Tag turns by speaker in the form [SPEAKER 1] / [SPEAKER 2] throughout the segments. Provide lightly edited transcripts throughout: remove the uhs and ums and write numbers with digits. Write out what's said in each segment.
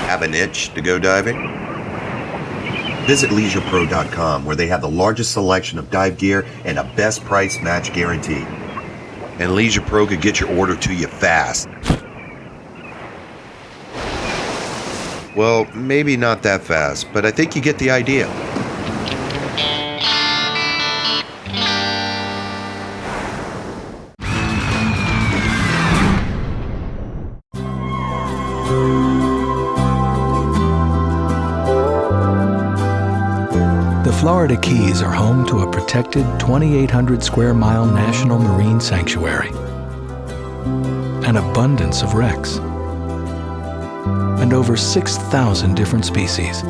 [SPEAKER 1] Have an itch to go diving? Visit LeisurePro.com, where they have the largest selection of dive gear and a best price match guarantee. And Leisure Pro could get your order to you fast. Well, maybe not that fast, but I think you get the idea.
[SPEAKER 2] The Florida Keys are home to a protected 2,800 square mile national marine sanctuary, an abundance of wrecks, and over 6,000 different species.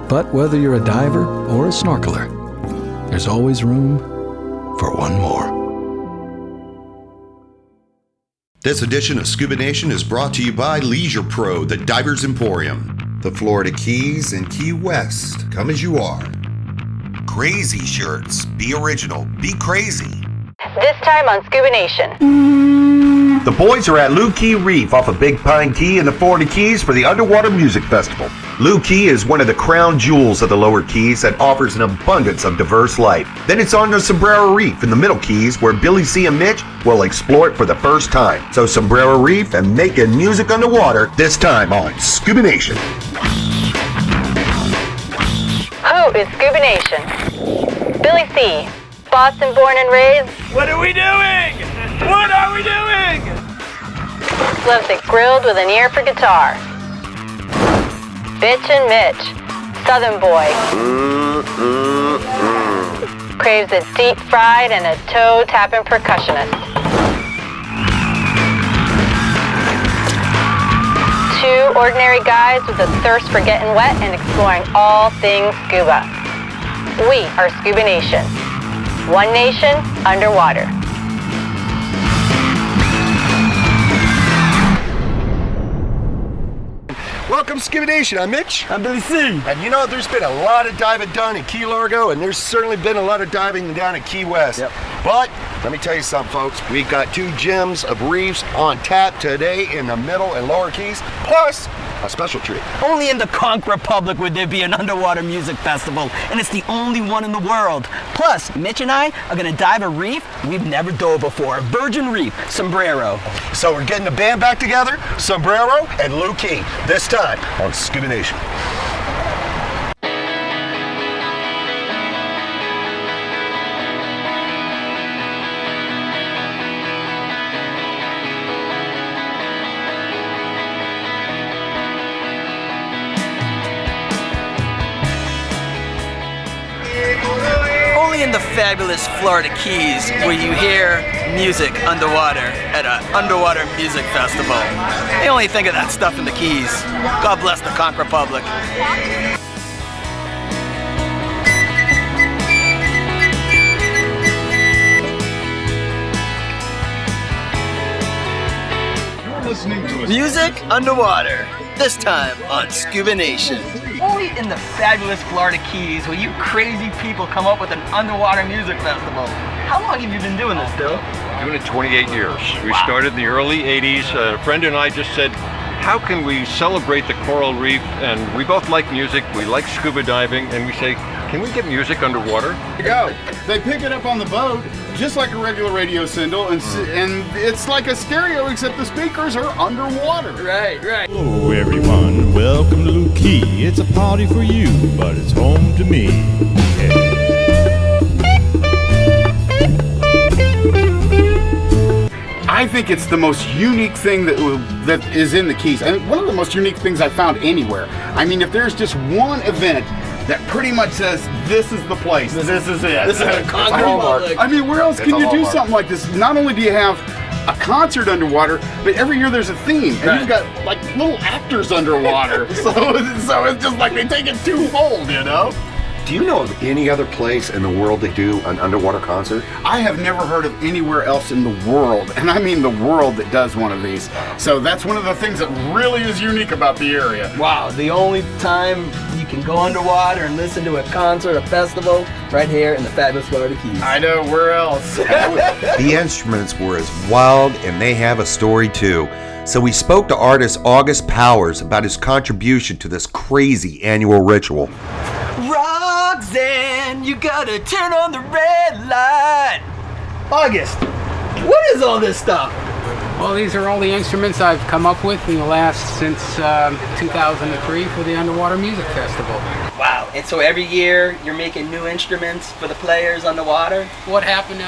[SPEAKER 2] But whether you're a diver or a snorkeler, there's always room for one more.
[SPEAKER 1] This edition of Scuba Nation is brought to you by Leisure Pro, the Divers Emporium. The Florida Keys and Key West, come as you are. Crazy shirts, be original, be crazy.
[SPEAKER 3] This time on Scuba Nation.
[SPEAKER 1] The boys are at Looe Key Reef off of Big Pine Key in the Florida Keys for the Underwater Music Festival. Looe Key is one of the crown jewels of the lower Keys that offers an abundance of diverse life. Then it's on to Sombrero Reef in the Middle Keys, where Billy C. and Mitch will explore it for the first time. So Sombrero Reef and making music underwater, this time on Scuba Nation.
[SPEAKER 3] Who is Scuba Nation? Billy C., Boston born and raised.
[SPEAKER 4] What are we doing? What are we doing?
[SPEAKER 3] Loves it grilled with an ear for guitar. Bitch and Mitch, Southern boy. Craves it deep fried and a toe tapping percussionist. Two ordinary guys with a thirst for getting wet and exploring all things scuba. We are Scuba Nation. One nation underwater.
[SPEAKER 5] Welcome, Scuba Nation. I'm Mitch.
[SPEAKER 4] I'm Billy C.
[SPEAKER 5] And you know, there's been a lot of diving done in Key Largo, and there's certainly been a lot of diving down at Key West.
[SPEAKER 4] Yep.
[SPEAKER 5] But let me tell you something, folks. We've got 2 gems of reefs on tap today in the Middle and Lower Keys, plus a special treat.
[SPEAKER 4] Only in the Conch Republic would there be an underwater music festival, and it's the only one in the world. Plus, Mitch and I are gonna dive a reef we've never dove before, Virgin Reef, Sombrero.
[SPEAKER 5] So we're getting the band back together, Sombrero and Looe Key, this time on Scuba Nation.
[SPEAKER 4] Only in the fabulous Florida Keys where you hear music underwater at an underwater music festival. They only think of that stuff in the Keys. God bless the Conch Republic. Music underwater, this time on Scuba Nation. Only in the fabulous Florida Keys where you crazy people come up with an underwater music festival. How long have you been doing this, Bill?
[SPEAKER 6] Doing it 28 years. We started in the early 80s. A friend and I just said, how can we celebrate the coral reef? And we both like music, we like scuba diving, and we say, can we get music underwater?
[SPEAKER 7] There you go. They pick it up on the boat, just like a regular radio signal, and it's like a stereo, except the speakers are underwater.
[SPEAKER 4] Right.
[SPEAKER 8] Hello everyone, welcome to Looe Key. It's a party for you, but it's home to me.
[SPEAKER 7] I think it's the most unique thing that is in the Keys, and one of the most unique things I found anywhere. I mean, if there's just one event that pretty much says, this is the place, this is it.
[SPEAKER 4] This is a Conch Republic.
[SPEAKER 7] I mean, where else can you do something like this? Not only do you have a concert underwater, but every year there's a theme, and you've got like little actors underwater. so it's just like they take it twofold, you know?
[SPEAKER 5] Do you know of any other place in the world that do an underwater concert?
[SPEAKER 7] I have never heard of anywhere else in the world, and I mean the world, that does one of these. So that's one of the things that really is unique about the area.
[SPEAKER 4] Wow, the only time you you can go underwater and listen to a concert, a festival, right here in the fabulous Florida Keys.
[SPEAKER 7] I know, where else?
[SPEAKER 1] The instruments were as wild, and they have a story too. So we spoke to artist August Powers about his contribution to this crazy annual ritual.
[SPEAKER 4] Roxanne, you gotta turn on the red light. August, what is all this stuff?
[SPEAKER 9] Well, these are all the instruments I've come up with in the since 2003 for the Underwater Music Festival.
[SPEAKER 4] Wow, and so every year you're making new instruments for the players underwater?
[SPEAKER 9] What happened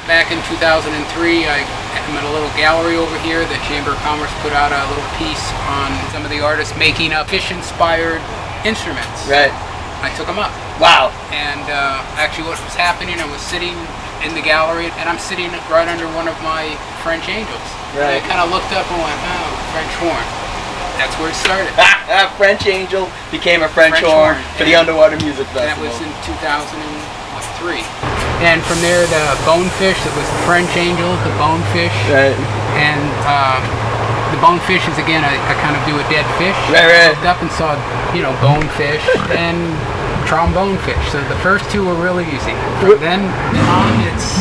[SPEAKER 9] back in 2003, I'm at a little gallery over here. The Chamber of Commerce put out a little piece on some of the artists making up fish-inspired instruments.
[SPEAKER 4] Right.
[SPEAKER 9] I took them up.
[SPEAKER 4] Wow.
[SPEAKER 9] And actually what was happening, I was sitting in the gallery, and I'm sitting right under one of my French angels.
[SPEAKER 4] Right.
[SPEAKER 9] And I kind of looked up and went, oh, French horn. That's where it started.
[SPEAKER 4] French angel became a French horn for the Underwater Music Festival.
[SPEAKER 9] That was in 2003. And from there, the bonefish, that was the French angel, the bonefish.
[SPEAKER 4] Right.
[SPEAKER 9] And the bonefish is, again, I kind of do a dead fish.
[SPEAKER 4] Right.
[SPEAKER 9] Looked up and saw, bonefish and trombone fish. So the first two were really easy. From then on, it's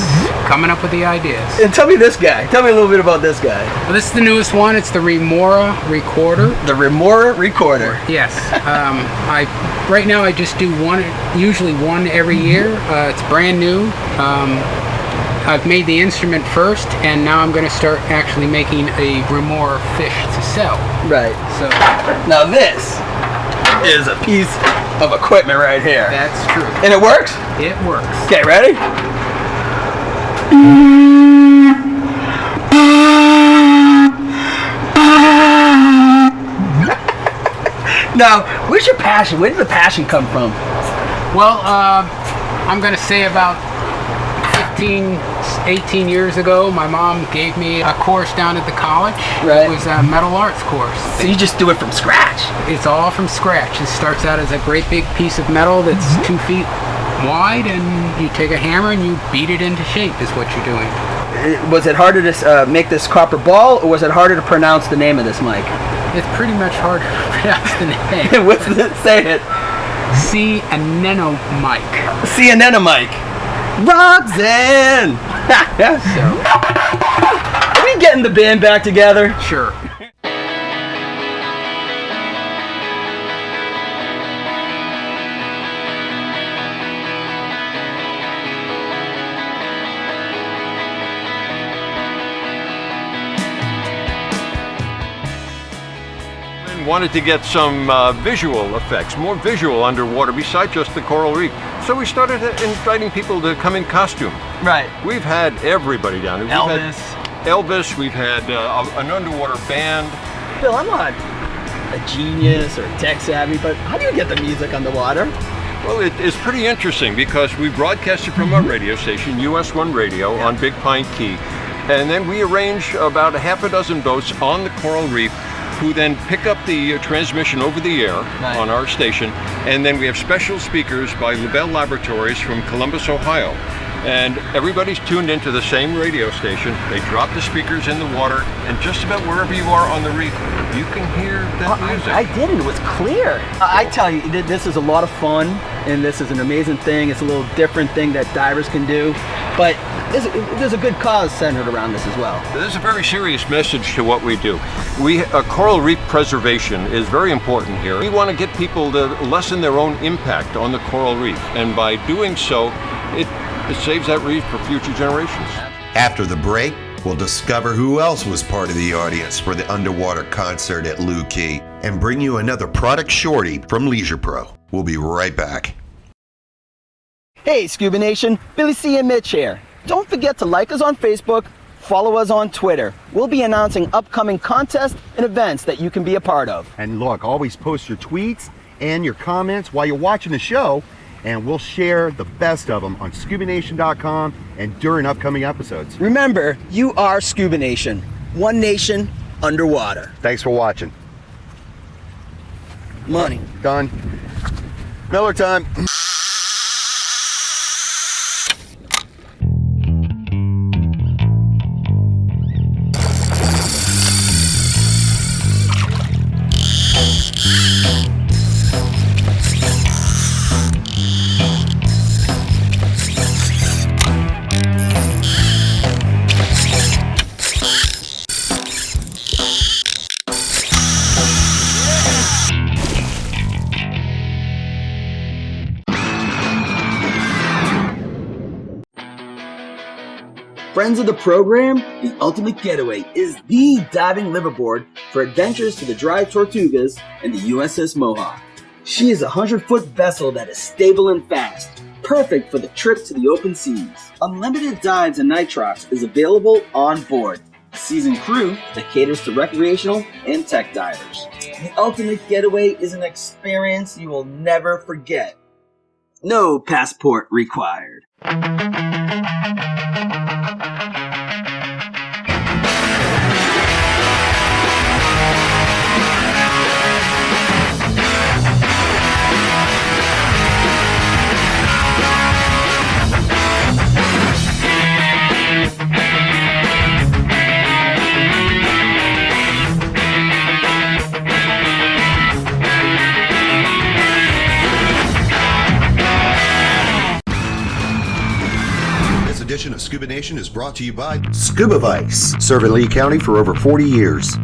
[SPEAKER 9] coming up with the ideas.
[SPEAKER 4] And tell me this guy. Tell me a little bit about this guy.
[SPEAKER 9] Well, this is the newest one. It's the Remora Recorder.
[SPEAKER 4] The Remora Recorder.
[SPEAKER 9] Yes. Right now I just do one, usually one every year. It's brand new. I've made the instrument first, and now I'm going to start actually making a Remora fish to sell.
[SPEAKER 4] Right.
[SPEAKER 9] So
[SPEAKER 4] now this is a piece of equipment right here.
[SPEAKER 9] That's true.
[SPEAKER 4] And it works?
[SPEAKER 9] It works.
[SPEAKER 4] Okay, ready? Now, where's your passion? Where did the passion come from?
[SPEAKER 9] Well, I'm going to say about 18 years ago, my mom gave me a course down at the college.
[SPEAKER 4] Right.
[SPEAKER 9] It was a metal arts course.
[SPEAKER 4] So you just do it from scratch?
[SPEAKER 9] It's all from scratch. It starts out as a great big piece of metal that's 2 feet wide, and you take a hammer and you beat it into shape is what you're doing.
[SPEAKER 4] Was it harder to make this copper ball, or was it harder to pronounce the name of this mic?
[SPEAKER 9] It's pretty much hard to pronounce the name.
[SPEAKER 4] What's it? Say it.
[SPEAKER 9] C-anenomike.
[SPEAKER 4] C-anenomike. Roxanne!
[SPEAKER 9] So,
[SPEAKER 4] are we getting the band back together?
[SPEAKER 9] Sure.
[SPEAKER 6] Wanted to get some visual effects, more visual underwater besides just the coral reef. So we started inviting people to come in costume.
[SPEAKER 4] Right.
[SPEAKER 6] We've had everybody down here.
[SPEAKER 4] Elvis.
[SPEAKER 6] We've had an underwater band.
[SPEAKER 4] Bill, I'm not a genius or tech savvy, but how do you get the music underwater?
[SPEAKER 6] Well, it's pretty interesting because we broadcast it from our radio station, US1 Radio, on Big Pine Key. And then we arrange about a half a dozen boats on the coral reef who then pick up the transmission over the air on our station, and then we have special speakers by LaBelle Laboratories from Columbus, Ohio. And everybody's tuned into the same radio station. They drop the speakers in the water, and just about wherever you are on the reef, you can hear that music.
[SPEAKER 4] I did, it was clear. I tell you, this is a lot of fun, and this is an amazing thing. It's a little different thing that divers can do, but there's a good cause centered around this as well.
[SPEAKER 6] There's a very serious message to what we do. Coral reef preservation is very important here. We want to get people to lessen their own impact on the coral reef, and by doing so, it saves that reef for future generations.
[SPEAKER 1] After the break, we'll discover who else was part of the audience for the underwater concert at Looe Key and bring you another product shorty from Leisure Pro. We'll be right back.
[SPEAKER 4] Hey, Scuba Nation, Billy C. and Mitch here. Don't forget to like us on Facebook, follow us on Twitter. We'll be announcing upcoming contests and events that you can be a part of.
[SPEAKER 5] And look, always post your tweets and your comments while you're watching the show, and we'll share the best of them on ScubaNation.com and during upcoming episodes.
[SPEAKER 4] Remember, you are Scuba Nation. One nation underwater.
[SPEAKER 5] Thanks for watching.
[SPEAKER 4] Money.
[SPEAKER 5] Done. Miller time.
[SPEAKER 10] Friends of the program, the Ultimate Getaway is the diving liveaboard for adventures to the dry Tortugas and the USS Mohawk. She is a 100-foot vessel that is stable and fast, perfect for the trip to the open seas. Unlimited dives and nitrox is available on board. A seasoned crew that caters to recreational and tech divers. The Ultimate Getaway is an experience you will never forget. No passport required.
[SPEAKER 1] Edition of Scuba Nation is brought to you by Scuba Vice, serving Lee County for over 40 years.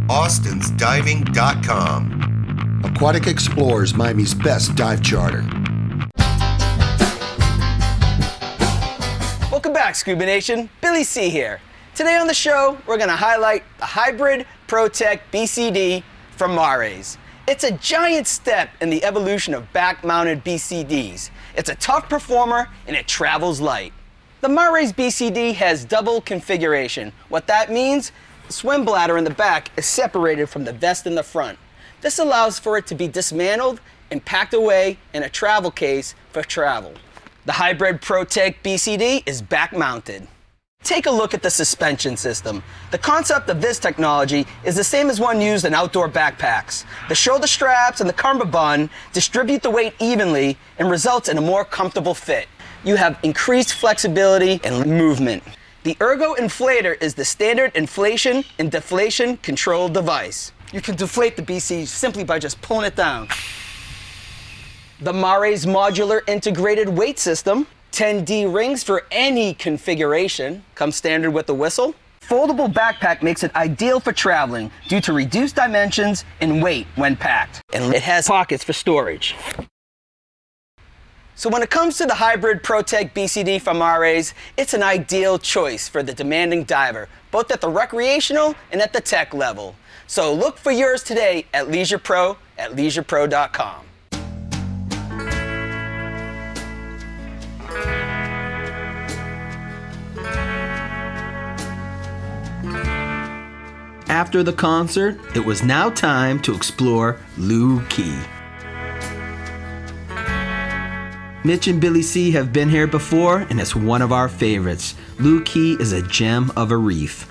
[SPEAKER 1] AustinsDiving.com, Aquatic Explorers, Miami's best dive charter.
[SPEAKER 4] Welcome back, Scuba Nation. Billy C here. Today on the show, we're going to highlight the Hybrid ProTech BCD from Mares. It's a giant step in the evolution of back-mounted BCDs. It's a tough performer and it travels light. The Mares BCD has double configuration. What that means, the swim bladder in the back is separated from the vest in the front. This allows for it to be dismantled and packed away in a travel case for travel. The Hybrid ProTech BCD is back mounted. Take a look at the suspension system. The concept of this technology is the same as one used in outdoor backpacks. The shoulder straps and the cummerbund distribute the weight evenly and results in a more comfortable fit. You have increased flexibility and movement. The Ergo Inflator is the standard inflation and deflation control device. You can deflate the BC simply by just pulling it down. The Mares Modular Integrated Weight System, 10D rings for any configuration, comes standard with the whistle. Foldable backpack makes it ideal for traveling due to reduced dimensions and weight when packed. And it has pockets for storage. So when it comes to the Hybrid ProTech BCD from Mares, it's an ideal choice for the demanding diver, both at the recreational and at the tech level. So look for yours today at LeisurePro at LeisurePro.com. After the concert, it was now time to explore Looe Key. Mitch and Billy C have been here before, and it's one of our favorites. Looe Key is a gem of a reef.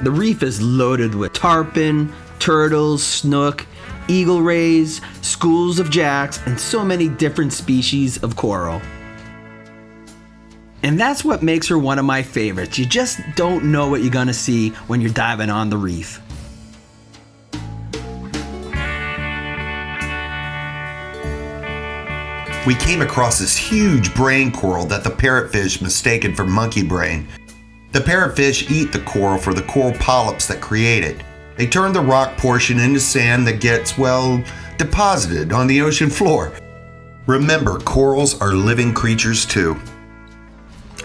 [SPEAKER 4] The reef is loaded with tarpon, turtles, snook, eagle rays, schools of jacks, and so many different species of coral. And that's what makes her one of my favorites. You just don't know what you're gonna see when you're diving on the reef.
[SPEAKER 1] We came across this huge brain coral that the parrotfish mistaken for monkey brain. The parrotfish eat the coral for the coral polyps that create it. They turn the rock portion into sand that gets, well, deposited on the ocean floor. Remember, corals are living creatures too.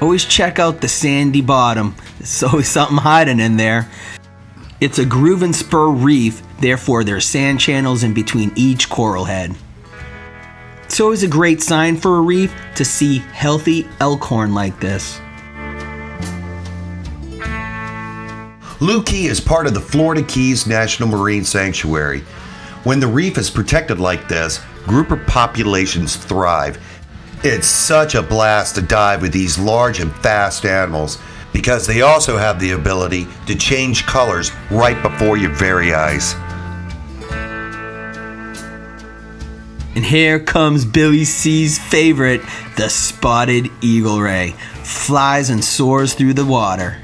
[SPEAKER 4] Always check out the sandy bottom. There's always something hiding in there. It's a groove and spur reef, therefore there's sand channels in between each coral head. It's always a great sign for a reef to see healthy elkhorn like this.
[SPEAKER 1] Looe Key is part of the Florida Keys National Marine Sanctuary. When the reef is protected like this, grouper populations thrive. It's such a blast to dive with these large and fast animals because they also have the ability to change colors right before your very eyes.
[SPEAKER 4] And here comes Billy C's favorite, the spotted eagle ray. Flies and soars through the water.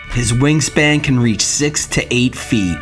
[SPEAKER 4] His wingspan can reach 6 to 8 feet.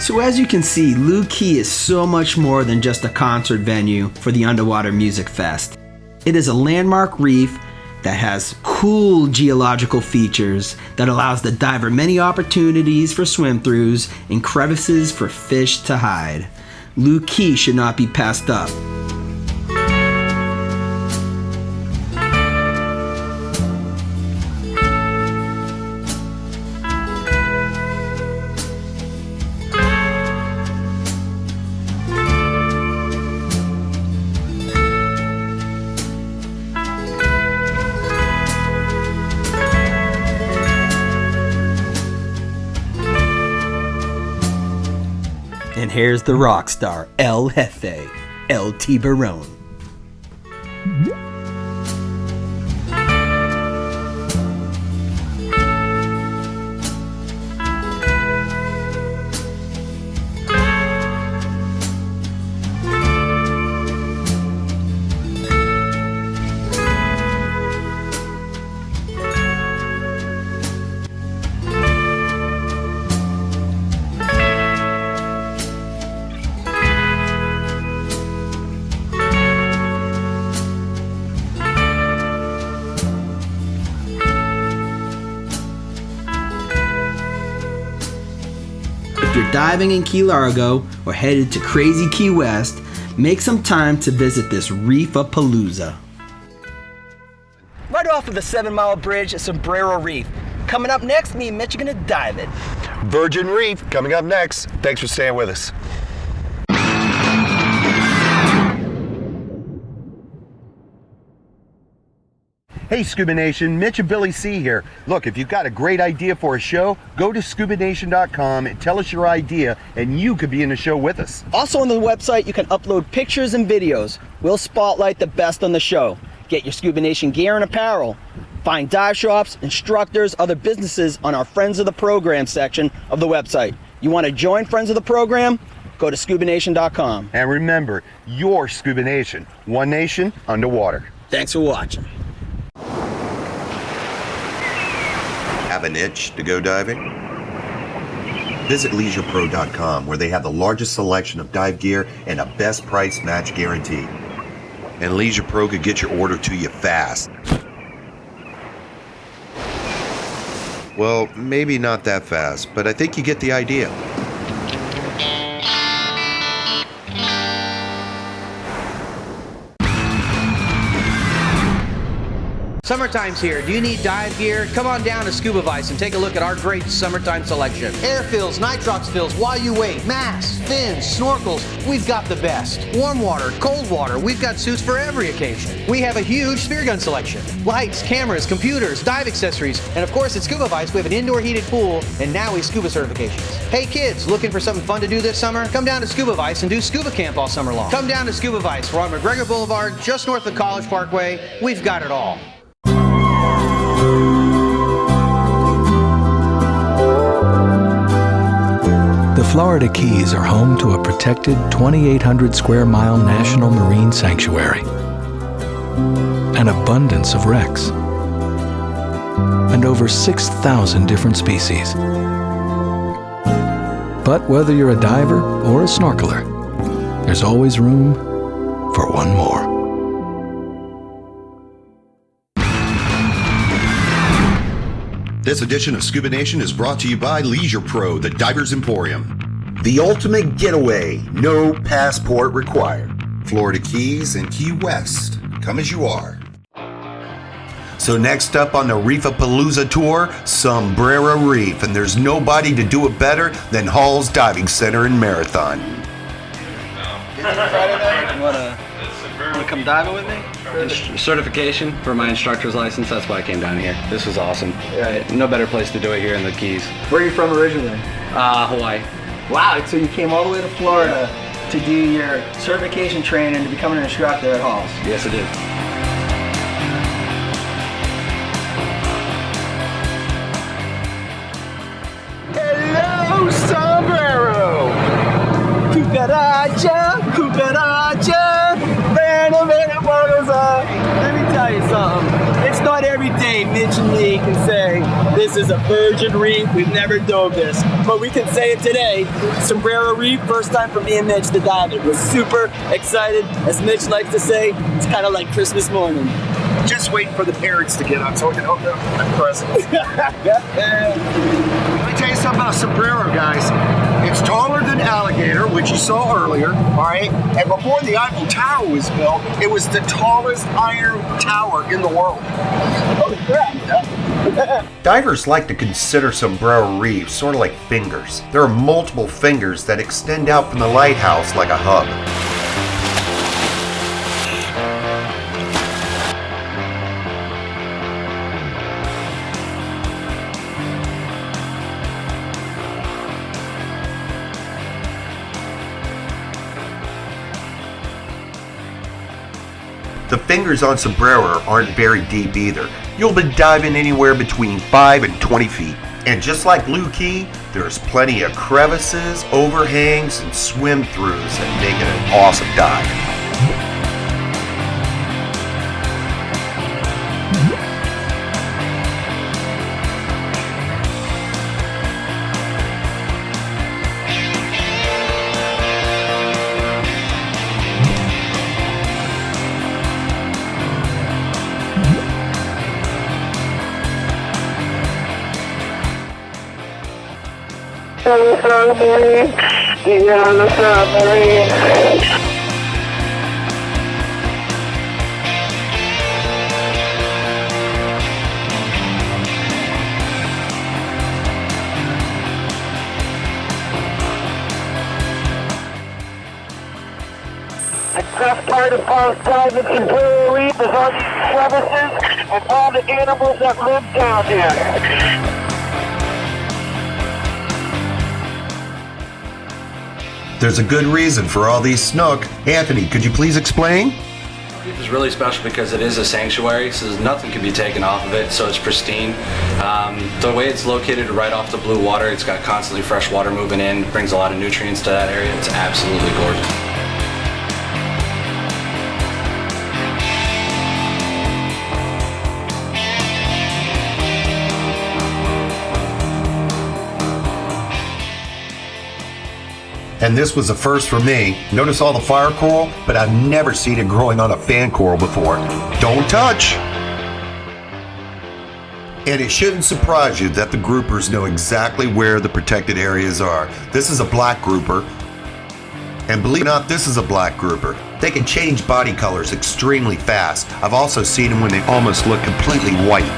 [SPEAKER 4] So as you can see, Looe Key is so much more than just a concert venue for the Underwater Music Fest.
[SPEAKER 10] It is a landmark reef that has cool geological features that allows the diver many opportunities for swim-throughs and crevices for fish to hide. Looe Key should not be passed up. And here's the rock star, El Jefe, El Tiburon. If you're diving in Key Largo or headed to crazy Key West, make some time to visit this Reef-a-Palooza. Right off of the 7 Mile Bridge at Sombrero Reef. Coming up next, me and Mitch are gonna dive it.
[SPEAKER 1] Virgin Reef coming up next. Thanks for staying with us.
[SPEAKER 5] Hey Scuba Nation, Mitch and Billy C here. Look, if you've got a great idea for a show, go to ScubaNation.com and tell us your idea and you could be in the show with us.
[SPEAKER 10] Also on the website, you can upload pictures and videos. We'll spotlight the best on the show. Get your Scuba Nation gear and apparel. Find dive shops, instructors, other businesses on our Friends of the Program section of the website. You want to join Friends of the Program? Go to ScubaNation.com.
[SPEAKER 5] And remember, your Scuba Nation, one nation underwater.
[SPEAKER 10] Thanks for watching.
[SPEAKER 1] Have an itch to go diving? Visit LeisurePro.com, where they have the largest selection of dive gear and a best price match guarantee. And Leisure Pro could get your order to you fast. Well, maybe not that fast, but I think you get the idea.
[SPEAKER 11] Summertime's here. Do you need dive gear? Come on down to Scuba Vice and take a look at our great summertime selection. Air fills, nitrox fills, while you wait, masks, fins, snorkels, we've got the best. Warm water, cold water, we've got suits for every occasion. We have a huge spear gun selection. Lights, cameras, computers, dive accessories, and of course at Scuba Vice we have an indoor heated pool and now we scuba certifications. Hey kids, looking for something fun to do this summer? Come down to Scuba Vice and do scuba camp all summer long. Come down to Scuba Vice. We're on McGregor Boulevard, just north of College Parkway. We've got it all.
[SPEAKER 2] The Florida Keys are home to a protected 2,800 square mile national marine sanctuary, an abundance of wrecks, and over 6,000 different species. But whether you're a diver or a snorkeler, there's always room for one more.
[SPEAKER 1] This edition of Scuba Nation is brought to you by Leisure Pro, the Divers Emporium. The ultimate getaway, no passport required. Florida Keys and Key West, come as you are. So next up on the Reef-a-Palooza tour, Sombrero Reef, and there's nobody to do it better than Hall's Diving Center in Marathon.
[SPEAKER 4] You wanna come diving with me?
[SPEAKER 12] Certification for my instructor's license, that's why I came down here. This was awesome. No better place to do it here in the Keys.
[SPEAKER 10] Where are you from originally?
[SPEAKER 12] Hawaii.
[SPEAKER 10] Wow, so you came all the way to Florida to do your certification training to become an instructor at Hall's.
[SPEAKER 12] Yes, I did.
[SPEAKER 10] Hello, Sombrero! Cucaracha, cucaracha, Reef-a-Palooza. Let me tell you something. It's not every day Mitch and Lee can say This is a virgin reef. We've never dove this, but we can say it today. Sombrero Reef, first time for me and Mitch to dive it. We're super excited. As Mitch likes to say, it's kind of like Christmas morning.
[SPEAKER 5] Just waiting for the parents to get up so I can open up my presents. Let me tell you something about Sombrero, guys. It's taller than Alligator, which you saw earlier, all right? And before the Eiffel Tower was built, it was the tallest iron tower in the world. Holy crap.
[SPEAKER 1] Divers like to consider Sombrero Reef sort of like fingers. There are multiple fingers that extend out from the lighthouse like a hub. The fingers on Sombrero aren't very deep either. You'll be diving anywhere between 5 and 20 feet. And just like Looe Key, there's plenty of crevices, overhangs, and swim-throughs that make it an awesome dive.
[SPEAKER 13] The best part of diving Sombrero Reef is all these crevices and all the animals that live down here.
[SPEAKER 1] There's a good reason for all these snook. Anthony, could you please explain?
[SPEAKER 12] Reef is really special because it is a sanctuary, so nothing can be taken off of it, so it's pristine. The way it's located right off the blue water, it's got constantly fresh water moving in, brings a lot of nutrients to that area. It's absolutely gorgeous.
[SPEAKER 1] And this was a first for me. Notice all the fire coral, but I've never seen it growing on a fan coral before. Don't touch! And it shouldn't surprise you that the groupers know exactly where the protected areas are. This is a black grouper. And believe it or not, this is a black grouper. They can change body colors extremely fast. I've also seen them when they almost look completely white.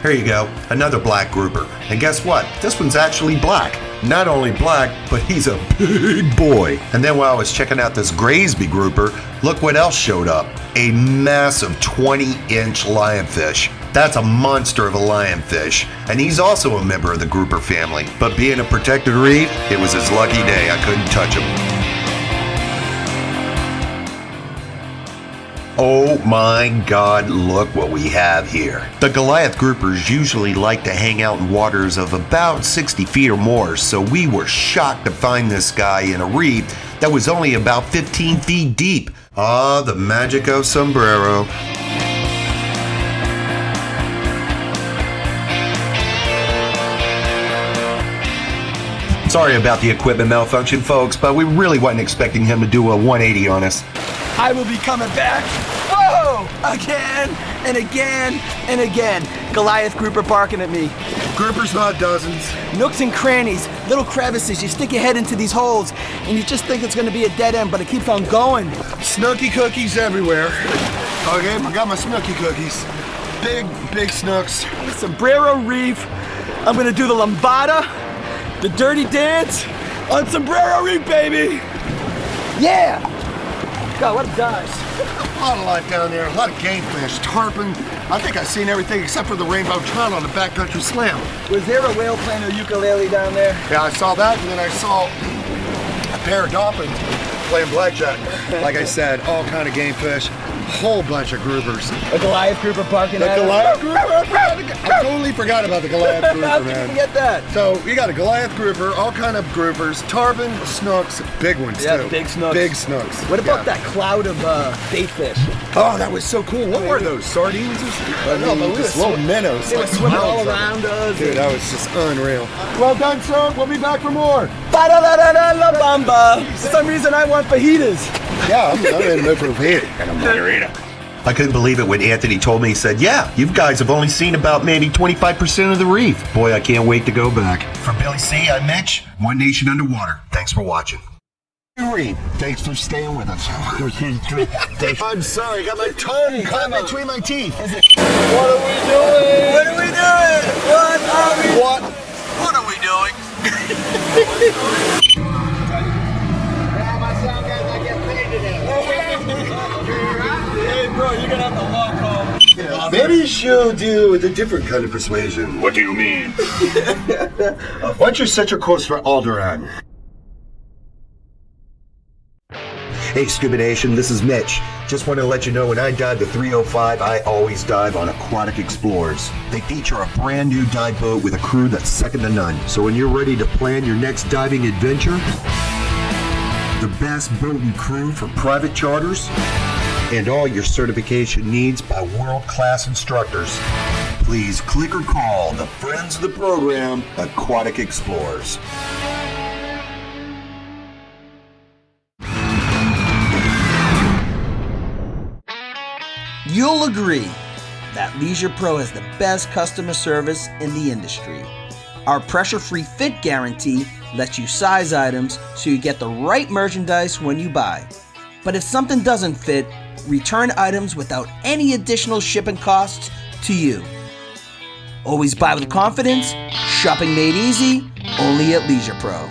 [SPEAKER 1] Here you go, another black grouper. And guess what? This one's actually black. Not only black, but he's a big boy. And then while I was checking out this Graysby grouper, look what else showed up. A massive 20-inch lionfish. That's a monster of a lionfish. And he's also a member of the grouper family. But being a protected reef, it was his lucky day. I couldn't touch him. Oh my God, look what we have here. The Goliath groupers usually like to hang out in waters of about 60 feet or more, so we were shocked to find this guy in a reef that was only about 15 feet deep. Ah, the magic of Sombrero. Sorry about the equipment malfunction, folks, but we really wasn't expecting him to do a 180 on us.
[SPEAKER 4] I will be coming back. Whoa! Again and again and again. Goliath grouper barking at me.
[SPEAKER 5] Groupers not dozens.
[SPEAKER 4] Nooks and crannies, little crevices. You stick your head into these holes and you just think it's going to be a dead end, but it keeps on going.
[SPEAKER 5] Snooky cookies everywhere. Okay, I got my snooky cookies. Big snooks.
[SPEAKER 4] Sombrero Reef. I'm going to do the lambada, the dirty dance on Sombrero Reef, baby. Yeah! God, what a dive.
[SPEAKER 5] A lot of life down there, a lot of game fish, tarpon. I think I've seen everything except for the rainbow trout on the backcountry slam.
[SPEAKER 4] Was there a whale playing a ukulele down there?
[SPEAKER 5] Yeah, I saw that, and then I saw a pair of dolphins playing blackjack. Like I said, all kind of game fish. whole bunch of groupers.
[SPEAKER 10] A Goliath grouper parking
[SPEAKER 5] The
[SPEAKER 10] at
[SPEAKER 5] Goliath grouper? I totally forgot about the Goliath grouper,
[SPEAKER 10] How did
[SPEAKER 5] man.
[SPEAKER 10] you forget that?
[SPEAKER 5] So we got a Goliath grouper, all kind of groupers, tarpon, snooks, big ones
[SPEAKER 10] Yeah,
[SPEAKER 5] too.
[SPEAKER 10] big snooks.
[SPEAKER 5] Big snooks.
[SPEAKER 10] What about that cloud of bait fish?
[SPEAKER 5] Oh, that was so cool. What were those? Sardines or something?
[SPEAKER 10] I don't know, but we
[SPEAKER 5] just
[SPEAKER 10] were
[SPEAKER 5] little minnows.
[SPEAKER 10] They were
[SPEAKER 5] like
[SPEAKER 10] swimming all
[SPEAKER 5] clowns of
[SPEAKER 10] around
[SPEAKER 5] them.
[SPEAKER 10] us.
[SPEAKER 5] Dude, that was just unreal. Well done, sir. We'll be back for more.
[SPEAKER 10] Ba-da-da-da-da-la-bamba. For some reason I want fajitas.
[SPEAKER 5] Yeah, I'm in the mood for a fajita and a margarita.
[SPEAKER 1] I couldn't believe it when Anthony told me. He said, yeah, you guys have only seen about maybe 25% of the reef. Boy, I can't wait to go back. For Billy C, I'm Mitch, One Nation Underwater. Thanks for watching.
[SPEAKER 5] Reef, thanks for staying with us. I'm sorry, I got my tongue caught between my teeth. What are we doing?
[SPEAKER 10] What are we doing?
[SPEAKER 5] What are we doing?
[SPEAKER 10] Hey bro, you're gonna have to walk home.
[SPEAKER 5] Maybe you should do with a different kind of persuasion. What do you mean? What's your set your course for Alderaan?
[SPEAKER 1] Hey, Scuba Nation, this is Mitch. Just wanted to let you know when I dive the 305, I always dive on Aquatic Explorers. They feature a brand new dive boat with a crew that's second to none. So when you're ready to plan your next diving adventure, the best boat and crew for private charters, and all your certification needs by world-class instructors, please click or call the friends of the program, Aquatic Explorers.
[SPEAKER 10] You'll agree that Leisure Pro has the best customer service in the industry. Our pressure-free fit guarantee lets you size items so you get the right merchandise when you buy. But if something doesn't fit, return items without any additional shipping costs to you. Always buy with confidence, shopping made easy, only at Leisure Pro.